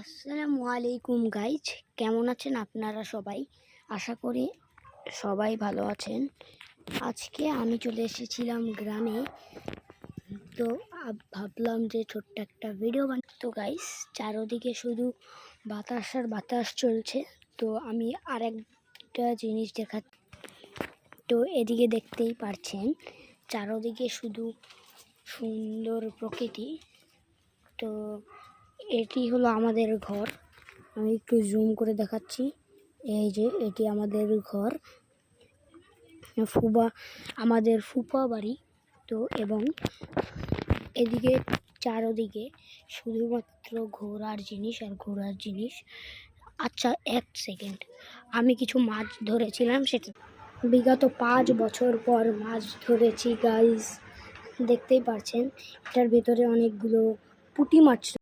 আসসালামু আলাইকুম গাইজ, কেমন আছেন আপনারা সবাই? আশা করি সবাই ভালো আছেন। আজকে আমি চলে এসেছিলাম গ্রামে, তো ভাবলাম যে ছোট্ট একটা ভিডিও তো গাইজ, চারোদিকে শুধু বাতাস আর বাতাস চলছে। তো আমি আরেকটা জিনিস দেখাচ্ছি। তো এদিকে দেখতেই পারছেন চারোদিকে শুধু সুন্দর প্রকৃতি। তো এটি হলো আমাদের ঘর। আমি একটু জুম করে দেখাচ্ছি। এই যে এটি আমাদের ঘর, আমাদের ফুপা বাড়ি। তো এবং এদিকে চারোদিকে শুধুমাত্র ঘোরার জিনিস আর ঘোরার জিনিস। আচ্ছা, এক সেকেন্ড, আমি কিছু মাছ ধরেছিলাম, সেটা বিগত 5 বছর পর মাছ ধরেছি গাইস। দেখতেই পারছেন এটার ভেতরে অনেকগুলো পুঁটি মাছ।